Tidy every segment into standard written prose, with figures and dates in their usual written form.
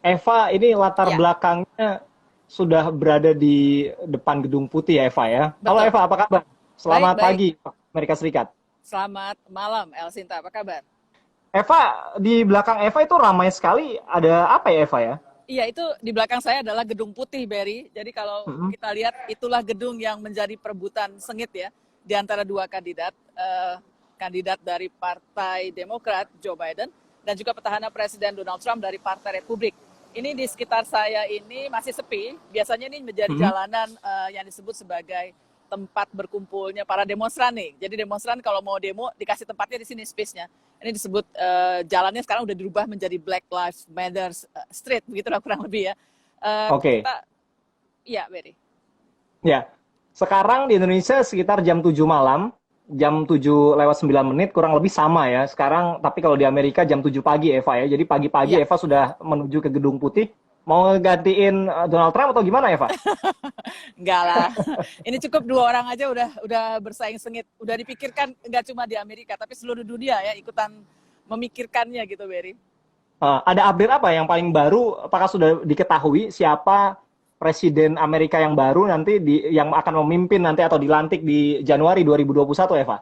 Eva, ini latar Ya, belakangnya sudah berada di depan Gedung Putih ya, Eva ya. Halo betul. Eva, apa kabar? Baik, Selamat baik. pagi, Amerika Serikat. Selamat malam, Elsinta. Apa kabar? Eva, di belakang Eva itu ramai sekali. Ada apa ya, Eva ya? Iya, itu di belakang saya adalah Gedung Putih, Berry. Jadi kalau Mm-mm. kita lihat, itulah gedung yang menjadi perebutan sengit ya di antara dua kandidat. Kandidat dari Partai Demokrat, Joe Biden, dan juga petahana Presiden Donald Trump dari Partai Republik. Ini di sekitar saya ini masih sepi. Biasanya ini menjadi Mm-mm. jalanan yang disebut sebagai tempat berkumpulnya para demonstran nih. Jadi demonstran kalau mau demo dikasih tempatnya di sini space-nya. Ini disebut jalannya sekarang udah dirubah menjadi Black Lives Matter Street, begitu lah kurang lebih ya. Oke, Kita, ya, Berry. ya. Sekarang di Indonesia sekitar jam 7 malam, jam 7 lewat 9 menit, kurang lebih sama ya. Sekarang, tapi kalau di Amerika jam 7 pagi, Eva ya. Jadi pagi-pagi Ya, Eva sudah menuju ke Gedung Putih. Mau gantiin Donald Trump atau gimana, Eva? enggak lah. Ini cukup dua orang aja udah bersaing sengit. Udah dipikirkan nggak cuma di Amerika, tapi seluruh dunia ya ikutan memikirkannya gitu, Berry. Ada update apa yang paling baru? Apakah sudah diketahui siapa presiden Amerika yang baru nanti yang akan memimpin nanti atau dilantik di Januari 2021, Eva?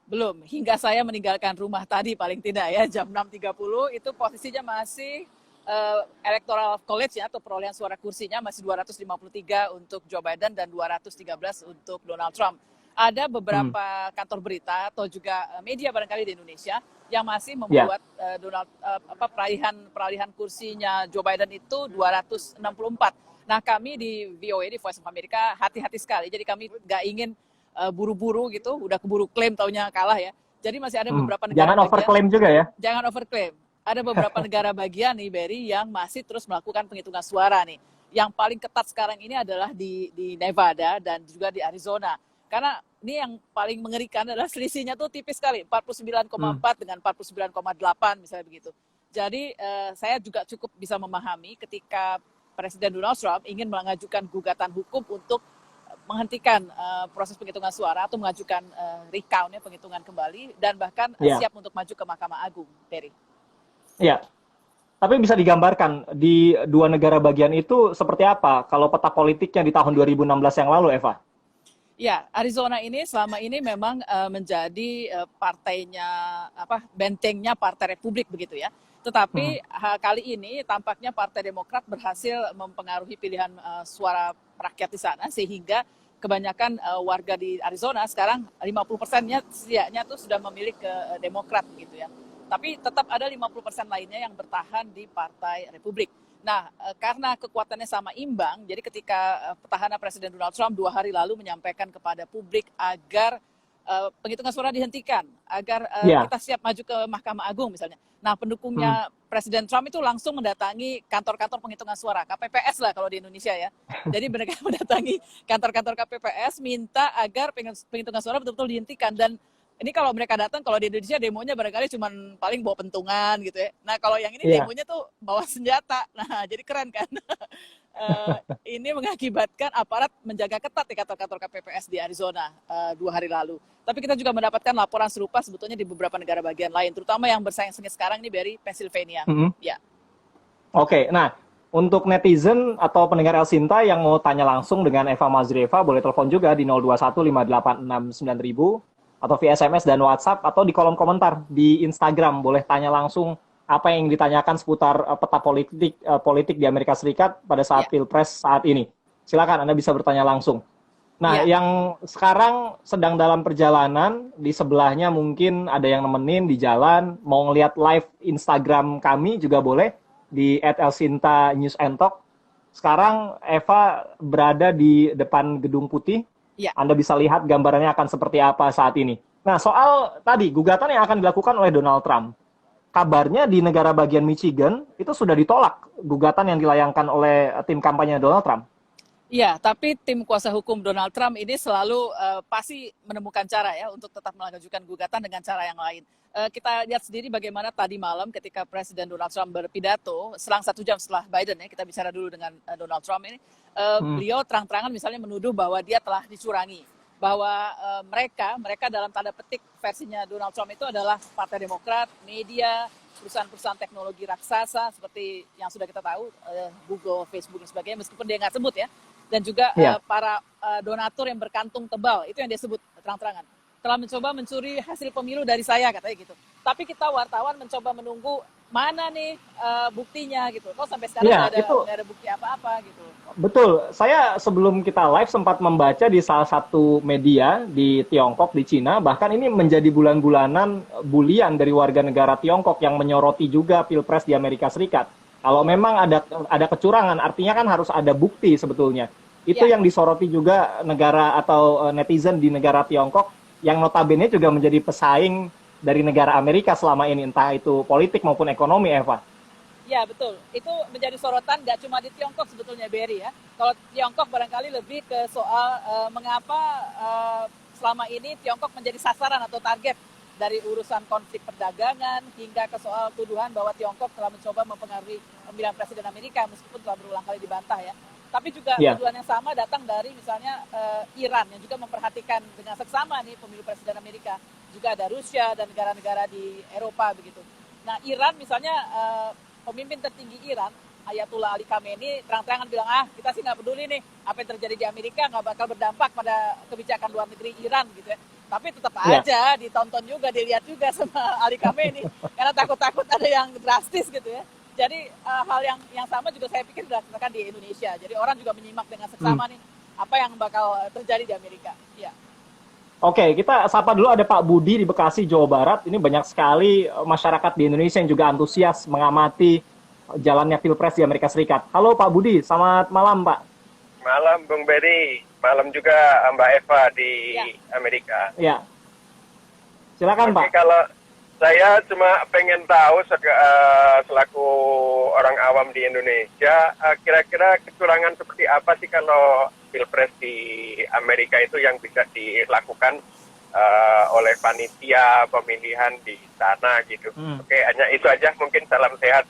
Belum, hingga saya meninggalkan rumah tadi paling tidak ya jam 6.30 itu posisinya masih electoral college ya atau perolehan suara kursinya masih 253 untuk Joe Biden dan 213 untuk Donald Trump. Ada Hmm, beberapa kantor berita atau juga media barangkali di Indonesia yang masih ya, membuat peralihan kursinya Joe Biden itu 264. Nah, kami di VOA di Voice of America hati-hati sekali. Jadi kami nggak ingin buru-buru gitu, udah keburu klaim taunya kalah ya. Jadi masih ada beberapa negara jangan bagian, overclaim juga ya. jangan overclaim. Ada beberapa negara bagian nih, Berry, yang masih terus melakukan penghitungan suara nih. Yang paling ketat sekarang ini adalah di Nevada dan juga di Arizona. Karena ini yang paling mengerikan adalah selisihnya tuh tipis sekali, Hmm, 49,4 dengan 49,8 misalnya begitu. Jadi saya juga cukup bisa memahami ketika Presiden Donald Trump ingin mengajukan gugatan hukum untuk menghentikan proses penghitungan suara atau mengajukan recount ya penghitungan kembali dan bahkan ya, siap untuk maju ke Mahkamah Agung, Terry. ya. Tapi bisa digambarkan di dua negara bagian itu seperti apa kalau peta politiknya di tahun 2016 yang lalu, Eva? Ya, Arizona ini selama ini memang menjadi partainya bentengnya Partai Republik begitu ya. Hmm, Tetapi kali ini tampaknya Partai Demokrat berhasil mempengaruhi pilihan suara rakyat di sana sehingga kebanyakan warga di Arizona sekarang 50%-nya setidaknya tuh sudah memilih ke Demokrat begitu ya. Tapi tetap ada 50% lainnya yang bertahan di Partai Republik. Nah, karena kekuatannya sama imbang, jadi ketika petahana Presiden Donald Trump 2 hari lalu menyampaikan kepada publik agar penghitungan suara dihentikan, agar ya, kita siap maju ke Mahkamah Agung misalnya. Nah, hmm, pendukungnya Presiden Trump itu langsung mendatangi kantor-kantor penghitungan suara, KPPS lah kalau di Indonesia ya. Jadi mereka mendatangi kantor-kantor KPPS minta agar penghitungan suara betul-betul dihentikan dan ini kalau mereka datang, kalau di Indonesia demonya barangkali cuma paling bawa pentungan gitu ya. Nah kalau yang ini ya. demonya tuh bawa senjata. Nah jadi keren kan. Ini mengakibatkan aparat menjaga ketat di kantor-kantor KPPS di Arizona 2 hari lalu. Tapi kita juga mendapatkan laporan serupa sebetulnya di beberapa negara bagian lain, terutama yang bersaing sengit sekarang ini dari Pennsylvania. Hmm. Ya, Oke, nah untuk netizen atau pendengar El Sinta yang mau tanya langsung dengan Eva Mazrieva, boleh telepon juga di 0215869.000 atau via SMS dan WhatsApp atau di kolom komentar di Instagram. Boleh tanya langsung apa yang ditanyakan seputar peta politik di Amerika Serikat pada saat ya, Pilpres saat ini. Silakan Anda bisa bertanya langsung. Nah, ya. yang sekarang sedang dalam perjalanan, di sebelahnya mungkin ada yang nemenin di jalan, mau ngeliat live Instagram kami juga boleh di @elsinta News and Talk. Sekarang Eva berada di depan Gedung Putih. Ya. Anda bisa lihat gambarannya akan seperti apa saat ini. Nah, soal tadi gugatan yang akan dilakukan oleh Donald Trump. Kabarnya di negara bagian Michigan itu sudah ditolak gugatan yang dilayangkan oleh tim kampanye Donald Trump. Iya, tapi tim kuasa hukum Donald Trump ini selalu pasti menemukan cara ya untuk tetap mengajukan gugatan dengan cara yang lain. Kita lihat sendiri bagaimana tadi malam ketika Presiden Donald Trump berpidato, selang 1 jam setelah Biden ya, kita bicara dulu dengan Donald Trump ini, Hmm, beliau terang-terangan misalnya menuduh bahwa dia telah dicurangi, bahwa mereka dalam tanda petik versinya Donald Trump itu adalah Partai Demokrat, media, perusahaan-perusahaan teknologi raksasa seperti yang sudah kita tahu, Google, Facebook dan sebagainya, meskipun dia nggak sebut ya, dan juga para donatur yang berkantung tebal, itu yang dia sebut terang-terangan, telah mencoba mencuri hasil pemilu dari saya, katanya gitu. Tapi kita wartawan mencoba menunggu mana nih buktinya gitu. Kok sampai sekarang nggak ada bukti apa-apa gitu. Betul. Saya sebelum kita live sempat membaca di salah satu media di Tiongkok, di Cina, bahkan ini menjadi bulan-bulanan bulian dari warga negara Tiongkok yang menyoroti juga Pilpres di Amerika Serikat. Kalau memang ada kecurangan, artinya kan harus ada bukti sebetulnya. Itu yang disoroti juga negara atau netizen di negara Tiongkok, yang notabene juga menjadi pesaing dari negara Amerika selama ini, entah itu politik maupun ekonomi, Eva. Ya, betul. Itu menjadi sorotan nggak cuma di Tiongkok sebetulnya, Berry ya. Kalau Tiongkok barangkali lebih ke soal mengapa selama ini Tiongkok menjadi sasaran atau target dari urusan konflik perdagangan hingga ke soal tuduhan bahwa Tiongkok telah mencoba mempengaruhi pemilihan presiden Amerika, meskipun telah berulang kali dibantah ya. Tapi juga tuduhan yang sama datang dari misalnya Iran yang juga memperhatikan dengan seksama nih pemilu presiden Amerika. Juga ada Rusia dan negara-negara di Eropa begitu. Nah, Iran misalnya pemimpin tertinggi Iran, Ayatullah Ali Khamenei, terang-terangan bilang, kita sih nggak peduli nih apa yang terjadi di Amerika, nggak bakal berdampak pada kebijakan luar negeri Iran gitu ya. Tapi tetap aja ditonton juga, dilihat juga sama Ali Khamenei, karena takut-takut ada yang drastis gitu ya. Jadi hal yang sama juga saya pikir dilakukan di Indonesia. Jadi orang juga menyimak dengan seksama nih apa yang bakal terjadi di Amerika. Ya. Oke, kita sapa dulu, ada Pak Budi di Bekasi, Jawa Barat. Ini banyak sekali masyarakat di Indonesia yang juga antusias mengamati jalannya Pilpres di Amerika Serikat. Halo Pak Budi, selamat malam Pak. Malam Bung Berry, malam juga Mbak Eva di Amerika. Ya, silakan Pak. Kalau saya cuma pengen tahu selaku orang awam di Indonesia, kira-kira kecurangan seperti apa sih kalau Pilpres di Amerika itu yang bisa dilakukan oleh panitia pemilihan di sana gitu. Oke, hanya itu aja. Mungkin salam sehat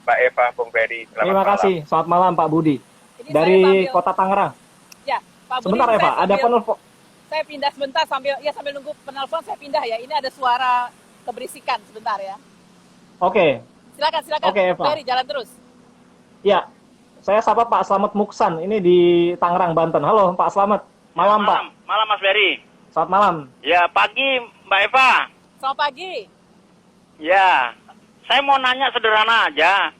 Mbak Eva, Bung Berry. Terima kasih. Selamat malam Pak Budi. Ini dari Kota Tangerang. Ya, Pak Budi. Sebentar Eva, ada penelpon. Saya pindah sebentar sambil nunggu penelpon, saya pindah ya. Ini ada suara keberisikan sebentar ya. Oke. Silakan. Oke, Eva. Berry, jalan terus. Ya, saya sapa Pak Slamet Muksan, ini di Tangerang, Banten. Halo Pak Slamet. Malam Pak. Malam Mas Berry. Selamat malam. Ya, pagi Mbak Eva. Selamat pagi. Ya, saya mau nanya sederhana aja.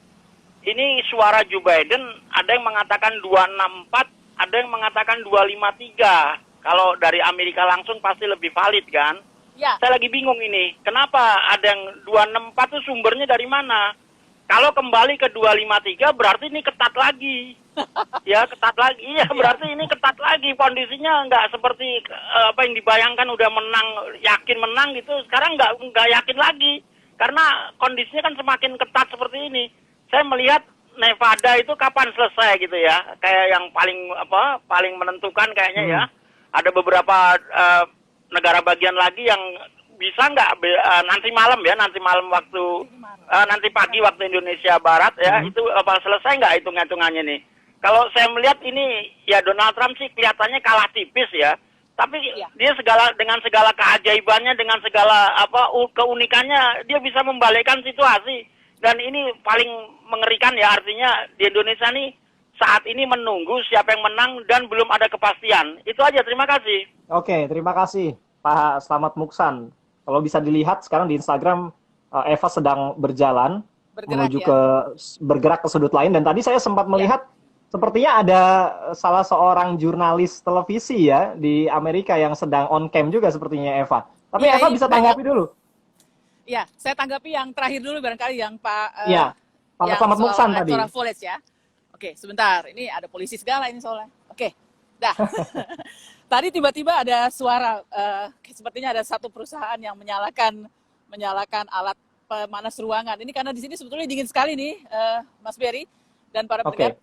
Ini suara Joe Biden, ada yang mengatakan 264, ada yang mengatakan 253. Kalau dari Amerika langsung pasti lebih valid kan? Ya. Saya lagi bingung ini, kenapa ada yang 264 itu sumbernya dari mana? Kalau kembali ke 253 berarti ini ketat lagi. Ya, ketat lagi. Iya, berarti ini ketat lagi. Kondisinya nggak seperti apa yang dibayangkan udah menang, yakin menang gitu. Sekarang nggak yakin lagi. Karena kondisinya kan semakin ketat seperti ini. Saya melihat Nevada itu kapan selesai gitu ya. Kayak yang paling menentukan kayaknya ya. Ada beberapa negara bagian lagi yang bisa nggak nanti malam waktu nanti pagi waktu Indonesia Barat ya, itu apa selesai nggak hitung-hitungannya nih. Kalau saya melihat ini ya Donald Trump sih kelihatannya kalah tipis ya. Tapi dia dengan segala keajaibannya, dengan segala keunikannya, dia bisa membalikkan situasi. Dan ini paling mengerikan ya, artinya di Indonesia nih saat ini menunggu siapa yang menang dan belum ada kepastian. Itu aja, terima kasih. Oke, terima kasih Pak Slamet Muksan. Kalau bisa dilihat sekarang di Instagram, Eva sedang bergerak ke sudut lain. Dan tadi saya sempat melihat sepertinya ada salah seorang jurnalis televisi ya di Amerika yang sedang on cam juga sepertinya Eva. Tapi Eva bisa tanggapi dulu. Ya, saya tanggapi yang terakhir dulu barangkali yang Pak Slamet Muksan tadi. Volage ya. Oke, sebentar. Ini ada polisi segala ini soalnya. Oke, dah. Tadi tiba-tiba ada suara, sepertinya ada satu perusahaan yang menyalakan alat pemanas ruangan. Ini karena di sini sebetulnya dingin sekali nih, Mas Berry dan para pendengar.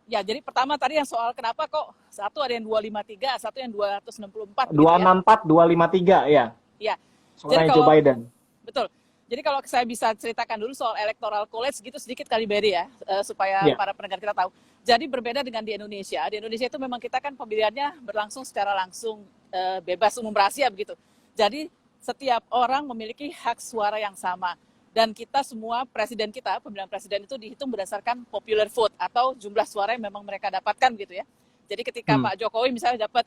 Ya, jadi pertama tadi yang soal kenapa kok satu ada yang 253, satu yang 264. 264, 253 ya. Iya. Suara Joe Biden. Betul. Jadi kalau saya bisa ceritakan dulu soal electoral college gitu sedikit kali Berry ya, supaya para pendengar kita tahu. Jadi berbeda dengan di Indonesia. Di Indonesia itu memang kita kan pemilihannya berlangsung secara langsung, bebas umum rahasia begitu. Jadi setiap orang memiliki hak suara yang sama. Dan kita semua, presiden kita, pemilihan presiden itu dihitung berdasarkan popular vote atau jumlah suara yang memang mereka dapatkan gitu ya. Jadi ketika Pak Jokowi misalnya dapat,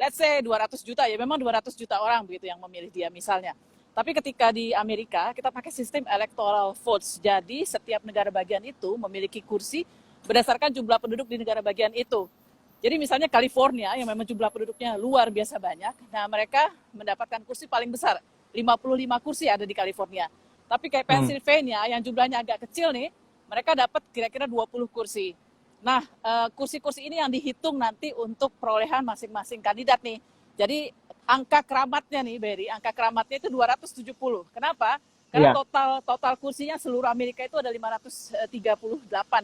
let's say 200 juta, ya memang 200 juta orang begitu yang memilih dia misalnya. Tapi ketika di Amerika, kita pakai sistem electoral votes. Jadi setiap negara bagian itu memiliki kursi berdasarkan jumlah penduduk di negara bagian itu. Jadi misalnya California yang memang jumlah penduduknya luar biasa banyak, nah mereka mendapatkan kursi paling besar, 55 kursi ada di California. Tapi kayak Pennsylvania yang jumlahnya agak kecil nih, mereka dapat kira-kira 20 kursi. Nah, kursi-kursi ini yang dihitung nanti untuk perolehan masing-masing kandidat nih. Jadi angka keramatnya nih, Berry, angka keramatnya itu 270. Kenapa? Karena total kursinya seluruh Amerika itu ada 538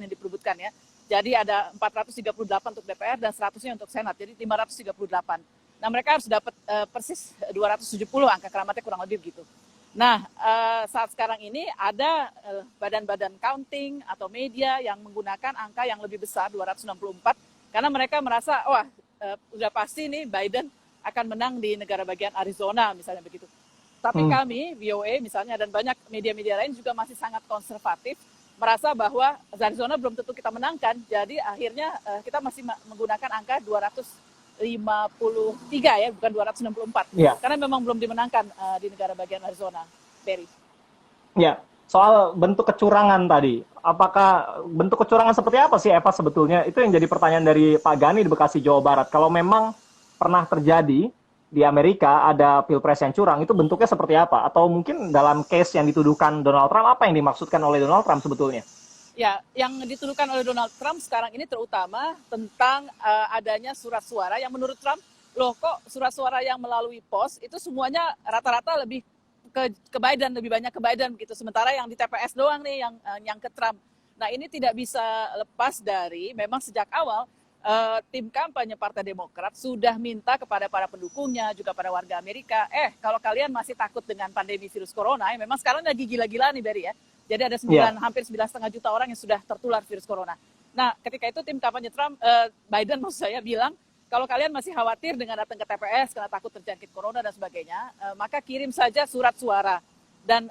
yang diperebutkan ya. Jadi ada 438 untuk DPR dan 100-nya untuk Senat. Jadi 538. Nah, mereka harus dapat persis 270 angka keramatnya kurang lebih begitu. Nah, saat sekarang ini ada badan-badan counting atau media yang menggunakan angka yang lebih besar, 264, karena mereka merasa, wah, udah pasti nih Biden akan menang di negara bagian Arizona, misalnya begitu. Tapi kami, VOA misalnya, dan banyak media-media lain juga masih sangat konservatif, merasa bahwa Arizona belum tentu kita menangkan, jadi akhirnya kita masih menggunakan angka 253 ya, bukan 264. Karena memang belum dimenangkan di negara bagian Arizona, Berry. Ya, soal bentuk kecurangan tadi, apakah bentuk kecurangan seperti apa sih Eva sebetulnya? Itu yang jadi pertanyaan dari Pak Gani di Bekasi, Jawa Barat. Kalau memang pernah terjadi di Amerika ada pilpres yang curang, itu bentuknya seperti apa? Atau mungkin dalam case yang dituduhkan Donald Trump, apa yang dimaksudkan oleh Donald Trump sebetulnya? Ya, yang dituduhkan oleh Donald Trump sekarang ini terutama tentang adanya surat suara yang menurut Trump, loh kok surat suara yang melalui pos itu semuanya rata-rata lebih ke Biden, lebih banyak ke Biden begitu. Sementara yang di TPS doang nih yang ke Trump. Nah, ini tidak bisa lepas dari memang sejak awal tim kampanye Partai Demokrat sudah minta kepada para pendukungnya, juga pada warga Amerika, kalau kalian masih takut dengan pandemi virus corona, memang sekarang lagi gila-gila nih Berry ya. Jadi ada hampir 9,5 juta orang yang sudah tertular virus corona. Nah, ketika itu tim kampanye Biden maksud saya bilang, kalau kalian masih khawatir dengan datang ke TPS karena takut terjangkit corona dan sebagainya, maka kirim saja surat suara. Dan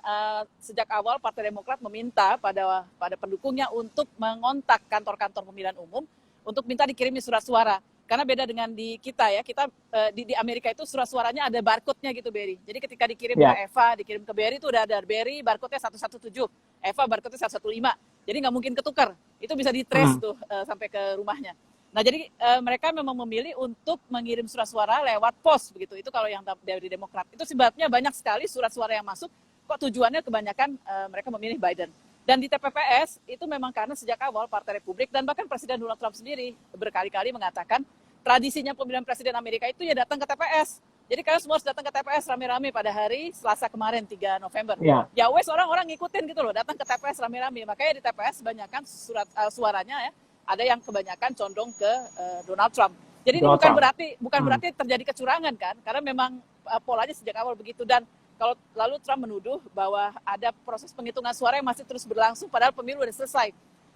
sejak awal Partai Demokrat meminta pada pendukungnya untuk mengontak kantor-kantor pemilihan umum untuk minta dikirimi surat suara. Karena beda dengan di kita ya, kita di Amerika itu surat suaranya ada barcode-nya gitu, Berry. Jadi ketika dikirim ke Eva, dikirim ke Berry itu udah ada Berry, barcode-nya 117, Eva barcode-nya 115. Jadi nggak mungkin ketukar. Itu bisa di-trace tuh sampai ke rumahnya. Nah, jadi mereka memang memilih untuk mengirim surat suara lewat pos begitu. Itu kalau yang dari Demokrat. Itu sebabnya banyak sekali surat suara yang masuk, kok tujuannya kebanyakan mereka memilih Biden. Dan di TPPS itu memang karena sejak awal Partai Republik dan bahkan Presiden Donald Trump sendiri berkali-kali mengatakan tradisinya pemilihan Presiden Amerika itu ya datang ke TPS. Jadi kalian semua harus datang ke TPS rame-rame pada hari Selasa kemarin 3 November. Ya wes orang-orang ngikutin gitu loh, datang ke TPS rame-rame. Makanya di TPS kebanyakan suaranya ya ada yang kebanyakan condong ke Donald Trump. Jadi ini bukan berarti terjadi kecurangan kan, karena memang polanya sejak awal begitu. Dan kalau lalu Trump menuduh bahwa ada proses penghitungan suara yang masih terus berlangsung padahal pemilu sudah selesai.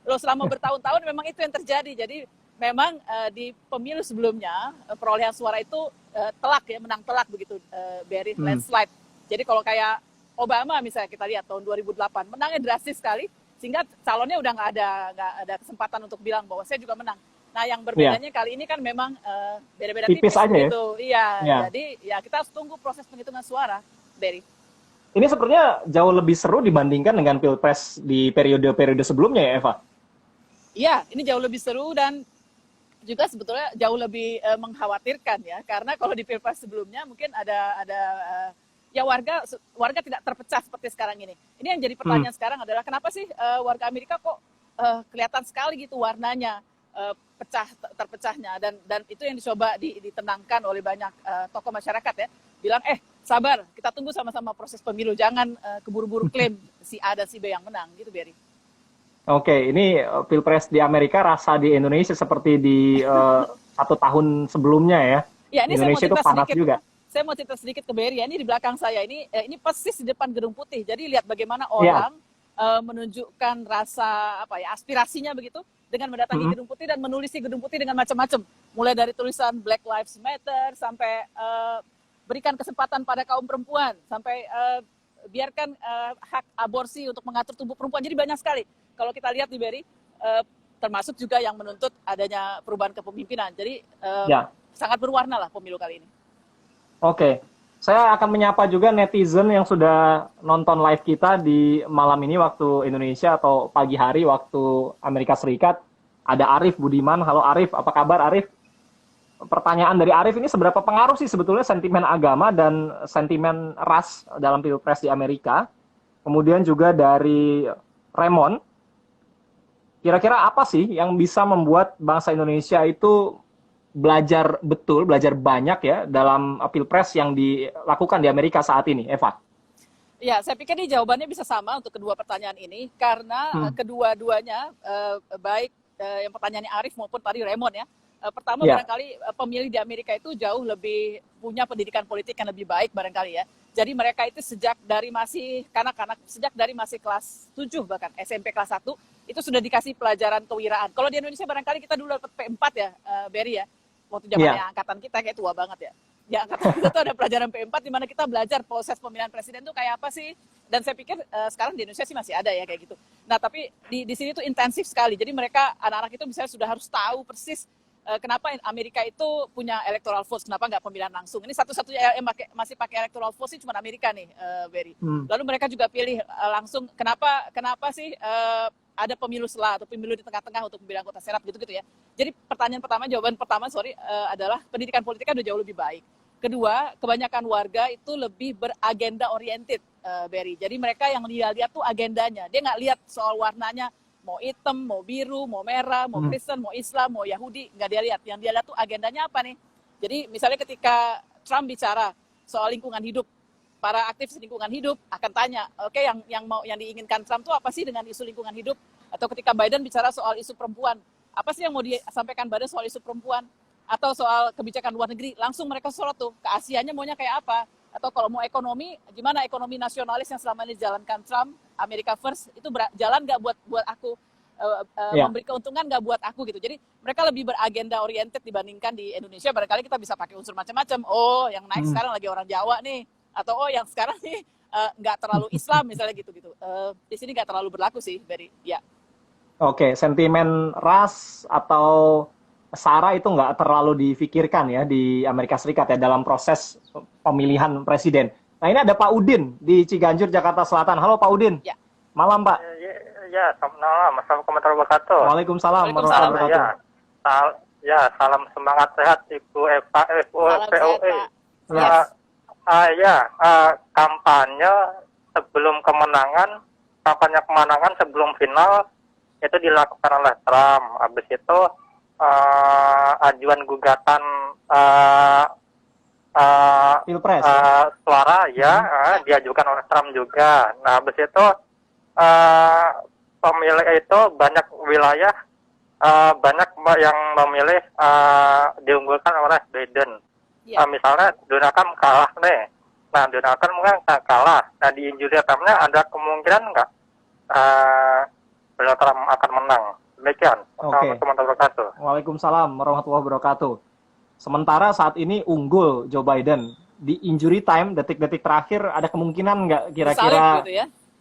Loh, selama bertahun-tahun memang itu yang terjadi. Jadi memang di pemilu sebelumnya perolehan suara itu telak ya, menang telak begitu, Berry, landslide. Jadi kalau kayak Obama misalnya kita lihat tahun 2008 menangnya drastis sekali sehingga calonnya udah nggak ada kesempatan untuk bilang bahwa saya juga menang. Nah, yang berbedanya kali ini kan memang beda-beda tipis aja gitu. Iya. Jadi ya kita harus tunggu proses penghitungan suara, Berry. Ini sepertinya jauh lebih seru dibandingkan dengan pilpres di periode-periode sebelumnya ya, Eva? Iya, ini jauh lebih seru dan juga sebetulnya jauh lebih mengkhawatirkan ya, karena kalau di pilpres sebelumnya mungkin ada ya warga tidak terpecah seperti sekarang ini. Ini yang jadi pertanyaan sekarang adalah kenapa sih warga Amerika kok kelihatan sekali gitu warnanya terpecahnya dan itu yang dicoba ditenangkan oleh banyak tokoh masyarakat ya, bilang sabar, kita tunggu sama-sama proses pemilu, jangan keburu-buru klaim si A dan si B yang menang gitu, Berry. Oke, ini pilpres di Amerika rasa di Indonesia seperti di 1 tahun sebelumnya ya. Ya, ini Indonesia itu panas juga. Saya mau cerita sedikit ke Berry ya, ini di belakang saya ini persis di depan Gedung Putih. Jadi lihat bagaimana orang menunjukkan rasa aspirasinya begitu dengan mendatangi Gedung Putih dan menulis di Gedung Putih dengan macam-macam. Mulai dari tulisan Black Lives Matter sampai berikan kesempatan pada kaum perempuan, sampai biarkan hak aborsi untuk mengatur tubuh perempuan. Jadi banyak sekali. Kalau kita lihat di Berry, termasuk juga yang menuntut adanya perubahan kepemimpinan. Jadi sangat berwarna lah pemilu kali ini. Oke. Saya akan menyapa juga netizen yang sudah nonton live kita di malam ini waktu Indonesia atau pagi hari waktu Amerika Serikat. Ada Arif Budiman. Halo Arif, apa kabar Arif? Pertanyaan dari Arif ini, seberapa pengaruh sih sebetulnya sentimen agama dan sentimen ras dalam Pilpres di Amerika? Kemudian juga dari Raymond, kira-kira apa sih yang bisa membuat bangsa Indonesia itu belajar betul, belajar banyak ya dalam Pilpres yang dilakukan di Amerika saat ini, Eva? Ya, saya pikir ini jawabannya bisa sama untuk kedua pertanyaan ini, karena kedua-duanya, baik yang pertanyaannya Arif maupun tadi Raymond ya, pertama barangkali pemilih di Amerika itu jauh lebih punya pendidikan politik yang lebih baik barangkali ya. Jadi mereka itu sejak dari masih kanak-kanak, sejak dari masih kelas 7 bahkan SMP kelas 1, itu sudah dikasih pelajaran kewiraan. Kalau di Indonesia barangkali kita dulu dapat P4 ya, Berry ya. Waktu zamannya angkatan kita kayak tua banget ya. Di angkatan kita tuh ada pelajaran P4 di mana kita belajar proses pemilihan presiden tuh kayak apa sih. Dan saya pikir sekarang di Indonesia sih masih ada ya kayak gitu. Nah, tapi di sini tuh intensif sekali. Jadi mereka anak-anak itu misalnya sudah harus tahu persis kenapa Amerika itu punya electoral vote, kenapa nggak pemilihan langsung. Ini satu-satunya yang masih pakai electoral vote sih cuma Amerika nih, Berry. Lalu mereka juga pilih langsung. Kenapa sih ada pemilu selah atau pemilu di tengah-tengah untuk pemilihan anggota senat gitu-gitu ya. Jadi jawaban pertama adalah pendidikan politiknya udah jauh lebih baik. Kedua, kebanyakan warga itu lebih beragenda oriented, Berry. Jadi mereka yang dia lihat tuh agendanya. Dia nggak lihat soal warnanya, mau hitam, mau biru, mau merah, mau Kristen, mau Islam, mau Yahudi, nggak dia lihat. Yang dia lihat tuh agendanya apa nih. Jadi misalnya ketika Trump bicara soal lingkungan hidup, para aktivis lingkungan hidup akan tanya, oke, yang diinginkan Trump itu apa sih dengan isu lingkungan hidup? Atau ketika Biden bicara soal isu perempuan, apa sih yang mau disampaikan Biden soal isu perempuan? Atau soal kebijakan luar negeri, langsung mereka sorot tuh, ke Asianya maunya kayak apa? Atau kalau mau ekonomi, gimana ekonomi nasionalis yang selama ini dijalankan Trump, America First, itu jalan nggak buat aku, memberi keuntungan nggak buat aku gitu. Jadi mereka lebih beragenda oriented dibandingkan di Indonesia. Barangkali kita bisa pakai unsur macam-macam. Oh, yang naik sekarang lagi orang Jawa nih. Atau yang sekarang nih nggak terlalu Islam misalnya gitu-gitu. Di sini nggak terlalu berlaku sih, Berry. Ya. Oke, sentimen ras atau SARA itu nggak terlalu difikirkan ya di Amerika Serikat ya dalam proses pemilihan presiden. Nah, ini ada Pak Udin di Ciganjur, Jakarta Selatan. Halo Pak Udin. Ya. Malam Pak. Ya, selamat malam. Assalamualaikum warahmatullahi wabarakatuh. Waalaikumsalam warahmatullahi wabarakatuh. Salam semangat sehat Ibu Eva FOE. Kampanye sebelum kemenangan, kampanye kemenangan sebelum final itu dilakukan oleh Trump. Habis itu ajuan gugatan Pilpres suara diajukan oleh Trump juga. Nah, habis itu pemilih itu banyak wilayah banyak yang memilih diunggulkan oleh Biden. Misalnya Donald Trump kalah nih. Nah, Donald Trump kan kalah. Nah, di injury time-nya ada kemungkinan nggak Donald Trump akan menang? Demikian. Assalamualaikum warahmatullahi wabarakatuh. Waalaikumsalam warahmatullahi wabarakatuh. Sementara saat ini unggul Joe Biden. Di injury time, detik-detik terakhir, ada kemungkinan nggak kira-kira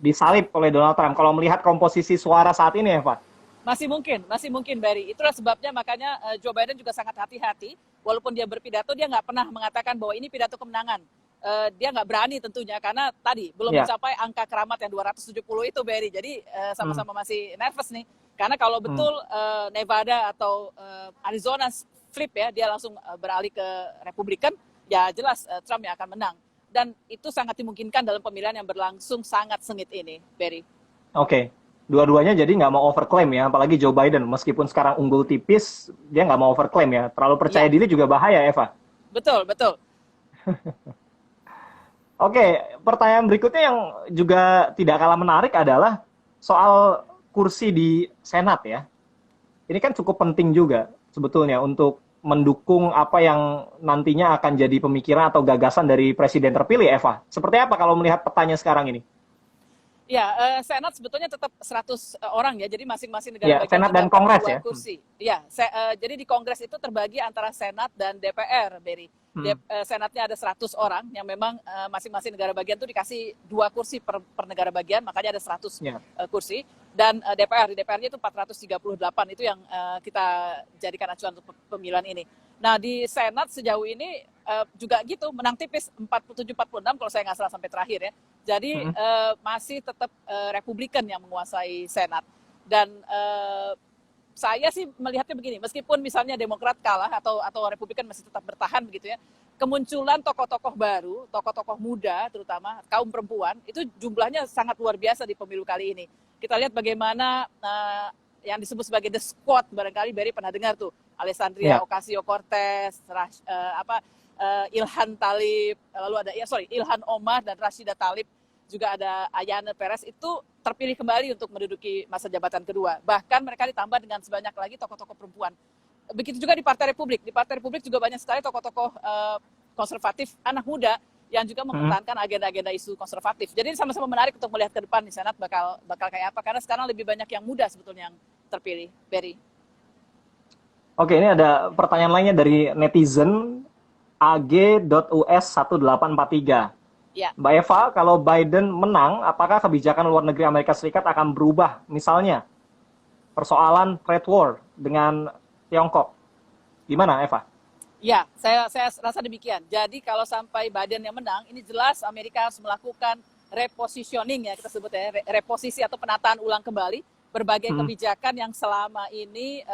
disalib oleh Donald Trump? Kalau melihat komposisi suara saat ini, Eva? Masih mungkin, Barry. Itulah sebabnya makanya Joe Biden juga sangat hati-hati. Walaupun dia berpidato, dia nggak pernah mengatakan bahwa ini pidato kemenangan. Dia nggak berani tentunya, karena tadi belum mencapai angka keramat yang 270 itu, Barry. Jadi sama-sama masih nervous nih. Karena kalau betul Nevada atau Arizona flip ya, dia langsung beralih ke Republikan, ya jelas Trump yang akan menang. Dan itu sangat dimungkinkan dalam pemilihan yang berlangsung sangat sengit ini, Barry. Oke. Dua-duanya jadi nggak mau overclaim ya, apalagi Joe Biden. Meskipun sekarang unggul tipis, dia nggak mau overclaim ya. Terlalu percaya diri juga bahaya, Eva. Betul. Oke, pertanyaan berikutnya yang juga tidak kalah menarik adalah soal kursi di Senat ya. Ini kan cukup penting juga sebetulnya untuk mendukung apa yang nantinya akan jadi pemikiran atau gagasan dari presiden terpilih, Eva. Seperti apa kalau melihat petanya sekarang ini? Ya, Senat sebetulnya tetap 100 orang ya, jadi masing-masing negara Ya, bagian Senat dan mendapat Kongres 2 ya. kursi. Ya, jadi di Kongres itu terbagi antara Senat dan DPR, Berry. Senatnya ada 100 orang yang memang masing-masing negara bagian itu dikasih 2 kursi per negara bagian, makanya ada 100 kursi. Dan DPR, di DPR-nya itu 438, itu yang kita jadikan acuan untuk pemilihan ini. Nah, di Senat sejauh ini juga gitu, menang tipis 47-46 kalau saya nggak salah sampai terakhir ya. Jadi masih tetap Republikan yang menguasai Senat. Dan saya sih melihatnya begini, meskipun misalnya Demokrat kalah atau Republikan masih tetap bertahan begitu ya, kemunculan tokoh-tokoh baru, tokoh-tokoh muda terutama, kaum perempuan, itu jumlahnya sangat luar biasa di pemilu kali ini. Kita lihat bagaimana yang disebut sebagai The Squad, barangkali Berry pernah dengar tuh, Alessandria Ocasio-Cortez, Ilhan Talib, lalu ada Ilhan Omar dan Rashida Talib, juga ada Ayanna Perez, itu terpilih kembali untuk menduduki masa jabatan kedua. Bahkan mereka ditambah dengan sebanyak lagi tokoh-tokoh perempuan. Begitu juga di Partai Republik. Di Partai Republik juga banyak sekali tokoh-tokoh konservatif, anak muda, yang juga mempertahankan agenda-agenda isu konservatif. Jadi sama-sama menarik untuk melihat ke depan di Senat bakal kayak apa. Karena sekarang lebih banyak yang muda sebetulnya yang terpilih. Berry. Oke, ini ada pertanyaan lainnya dari netizen ag.us1843. Ya. Mbak Eva, kalau Biden menang, apakah kebijakan luar negeri Amerika Serikat akan berubah? Misalnya, persoalan trade war dengan Tiongkok. Gimana, Eva? Ya, saya rasa demikian. Jadi kalau sampai Biden yang menang, ini jelas Amerika harus melakukan repositioning ya, kita sebut ya, reposisi atau penataan ulang kembali berbagai kebijakan yang selama ini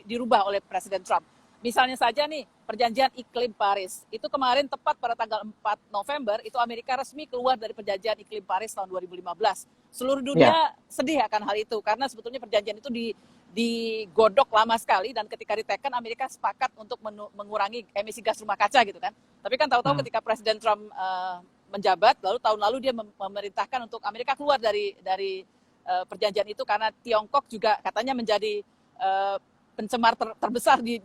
dirubah oleh Presiden Trump. Misalnya saja nih, perjanjian iklim Paris. Itu kemarin tepat pada tanggal 4 November, itu Amerika resmi keluar dari perjanjian iklim Paris tahun 2015. Seluruh dunia sedih akan hal itu, karena sebetulnya perjanjian itu digodok lama sekali, dan ketika diteken Amerika sepakat untuk mengurangi emisi gas rumah kaca gitu kan. Tapi kan tahu-tahu ketika Presiden Trump menjabat, lalu tahun lalu dia memerintahkan untuk Amerika keluar dari perjanjian itu, karena Tiongkok juga katanya menjadi pencemar terbesar di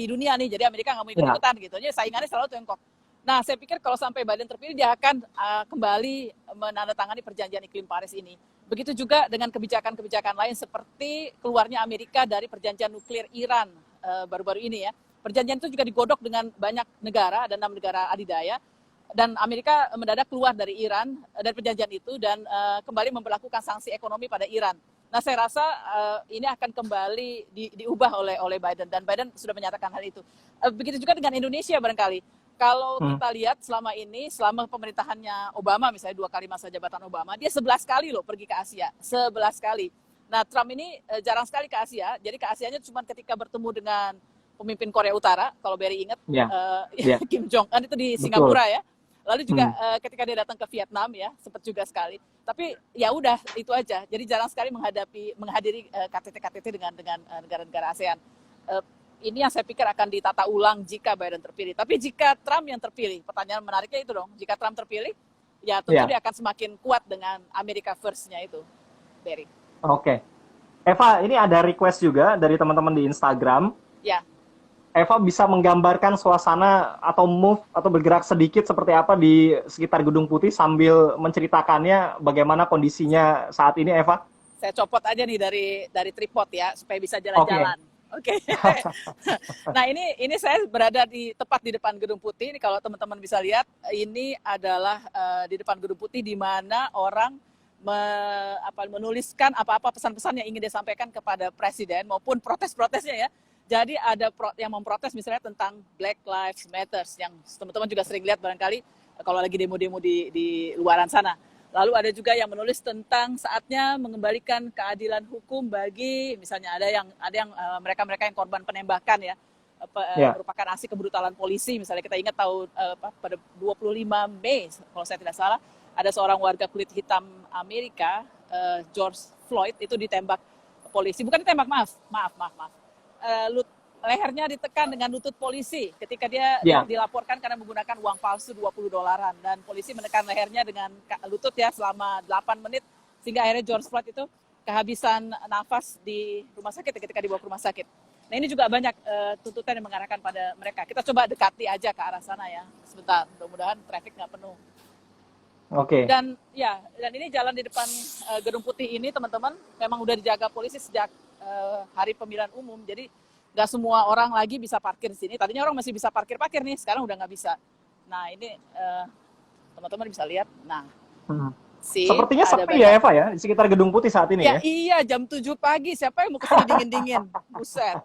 dunia nih, jadi Amerika nggak mau ikut-ikutan gitu. Jadi saingannya selalu Tiongkok. Nah, saya pikir kalau sampai Biden terpilih, dia akan kembali menandatangani perjanjian iklim Paris ini. Begitu juga dengan kebijakan-kebijakan lain seperti keluarnya Amerika dari perjanjian nuklir Iran baru-baru ini ya. Perjanjian itu juga digodok dengan banyak negara, ada 6 negara adidaya, dan Amerika mendadak keluar dari Iran, dari perjanjian itu, dan kembali memperlakukan sanksi ekonomi pada Iran. Nah, saya rasa ini akan kembali diubah oleh Biden, dan Biden sudah menyatakan hal itu. Begitu juga dengan Indonesia barangkali. Kalau kita lihat selama ini, selama pemerintahannya Obama, misalnya 2 kali masa jabatan Obama, dia 11 kali loh pergi ke Asia, 11 kali. Nah, Trump ini jarang sekali ke Asia, jadi ke Asianya cuma ketika bertemu dengan pemimpin Korea Utara, kalau Berry ingat, Kim Jong-un itu di Singapura ya. Lalu juga ketika dia datang ke Vietnam ya, sempat juga sekali. Tapi ya udah itu aja. Jadi jarang sekali menghadiri KTT-KTT dengan negara-negara ASEAN. Ini yang saya pikir akan ditata ulang jika Biden terpilih. Tapi jika Trump yang terpilih, pertanyaan menariknya itu dong. Jika Trump terpilih, ya tentu dia akan semakin kuat dengan America First-nya itu, Berry. Oke. Eva, ini ada request juga dari teman-teman di Instagram. Ya. Eva bisa menggambarkan suasana atau move atau bergerak sedikit seperti apa di sekitar Gedung Putih sambil menceritakannya bagaimana kondisinya saat ini, Eva? Saya copot aja nih dari tripod ya supaya bisa jalan-jalan. Oke. Nah, ini saya berada tepat di depan Gedung Putih. Ini kalau teman-teman bisa lihat, ini adalah di depan Gedung Putih di mana orang menuliskan apa-apa pesan-pesan yang ingin disampaikan kepada Presiden maupun protes-protesnya ya. Jadi ada yang memprotes misalnya tentang Black Lives Matter yang teman-teman juga sering lihat barangkali kalau lagi demo-demo di luaran sana. Lalu ada juga yang menulis tentang saatnya mengembalikan keadilan hukum bagi misalnya ada yang mereka-mereka yang korban penembakan ya, merupakan aksi kebrutalan polisi. Misalnya kita ingat pada 25 Mei kalau saya tidak salah ada seorang warga kulit hitam Amerika, George Floyd, itu ditembak polisi, bukan ditembak, maaf. Lehernya ditekan dengan lutut polisi ketika dia dilaporkan karena menggunakan uang palsu $20, dan polisi menekan lehernya dengan lutut ya selama 8 menit sehingga akhirnya George Floyd itu kehabisan nafas di rumah sakit ketika dibawa ke rumah sakit. Nah, ini juga banyak tuntutan yang mengarahkan pada mereka. Kita coba dekati aja ke arah sana ya sebentar, mudah-mudahan traffic nggak penuh. Oke. Dan ini jalan di depan Gedung Putih ini teman-teman memang udah dijaga polisi sejak hari pemilihan umum. Jadi nggak semua orang lagi bisa parkir di sini. Tadinya orang masih bisa parkir nih, sekarang udah nggak bisa. Nah ini teman-teman bisa lihat. Nah, sepertinya sepi ya Eva ya di sekitar Gedung Putih saat ini ya. Iya, jam 7 pagi. Siapa yang mau kesini dingin-dingin? Buset.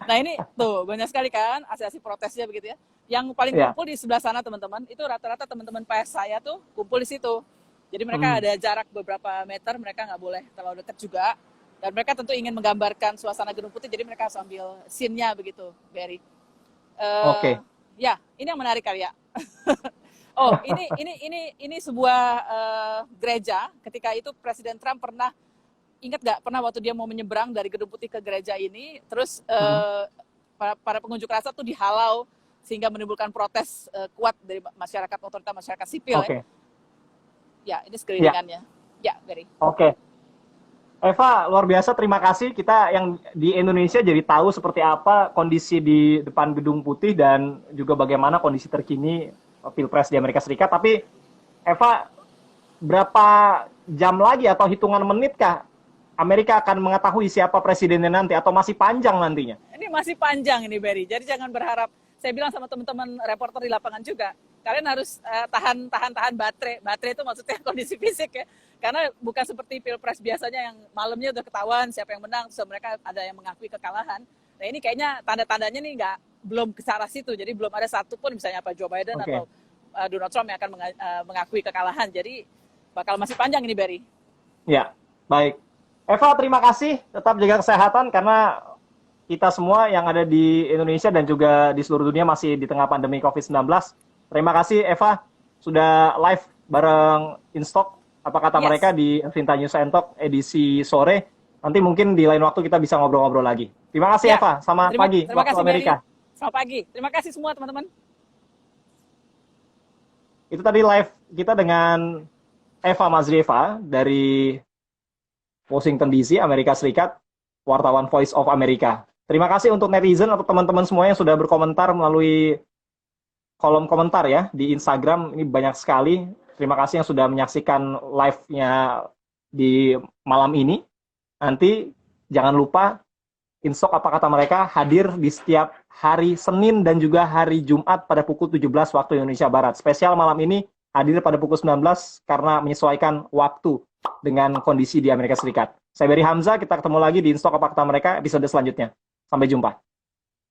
Nah ini tuh banyak sekali kan aksi-aksi protesnya begitu ya. Yang paling kumpul di sebelah sana teman-teman. Itu rata-rata teman-teman PS saya tuh kumpul di situ. Jadi mereka ada jarak beberapa meter. Mereka nggak boleh terlalu dekat juga. Dan mereka tentu ingin menggambarkan suasana Gedung Putih, jadi mereka harus ambil scene-nya begitu, Barry. Oke. Ya, ini yang menarik kali ya. Oh, ini sebuah gereja. Ketika itu Presiden Trump ingat nggak pernah waktu dia mau menyeberang dari Gedung Putih ke gereja ini, terus para pengunjuk rasa tuh dihalau sehingga menimbulkan protes kuat dari masyarakat, otoritas masyarakat sipil. Okay. Ya, ini screeningannya. Ya, Barry. Oke. Eva, luar biasa, terima kasih. Kita yang di Indonesia jadi tahu seperti apa kondisi di depan Gedung Putih dan juga bagaimana kondisi terkini Pilpres di Amerika Serikat. Tapi, Eva, berapa jam lagi atau hitungan menit kah Amerika akan mengetahui siapa presidennya nanti atau masih panjang nantinya? Ini masih panjang ini, Barry. Jadi jangan berharap. Saya bilang sama teman-teman reporter di lapangan juga, kalian harus tahan baterai. Baterai itu maksudnya kondisi fisik ya. Karena bukan seperti Pilpres biasanya yang malamnya udah ketahuan siapa yang menang, so mereka ada yang mengakui kekalahan. Nah ini kayaknya tanda-tandanya nih belum ke arah situ. Jadi belum ada satupun misalnya Pak Joe Biden atau Donald Trump yang akan mengakui kekalahan. Jadi bakal masih panjang ini, Barry. Ya, baik. Eva, terima kasih. Tetap jaga kesehatan karena kita semua yang ada di Indonesia dan juga di seluruh dunia masih di tengah pandemi COVID-19. Terima kasih Eva sudah live bareng InStock. Apa kata mereka di Elsinta News and Talk edisi sore. Nanti mungkin di lain waktu kita bisa ngobrol-ngobrol lagi. Terima kasih Eva. Selamat pagi waktu kasih, Amerika. Barry. Selamat pagi. Terima kasih semua teman-teman. Itu tadi live kita dengan Eva Mazrieva dari Washington DC, Amerika Serikat, wartawan Voice of America. Terima kasih untuk netizen atau teman-teman semua yang sudah berkomentar melalui kolom komentar ya di Instagram. Ini banyak sekali. Terima kasih yang sudah menyaksikan live-nya di malam ini. Nanti jangan lupa InStock apa kata mereka hadir di setiap hari Senin dan juga hari Jumat pada pukul 17 waktu Indonesia Barat. Spesial malam ini hadir pada pukul 19 karena menyesuaikan waktu dengan kondisi di Amerika Serikat. Saya Barry Hamzah, kita ketemu lagi di InStock apa kata mereka episode selanjutnya. Sampai jumpa.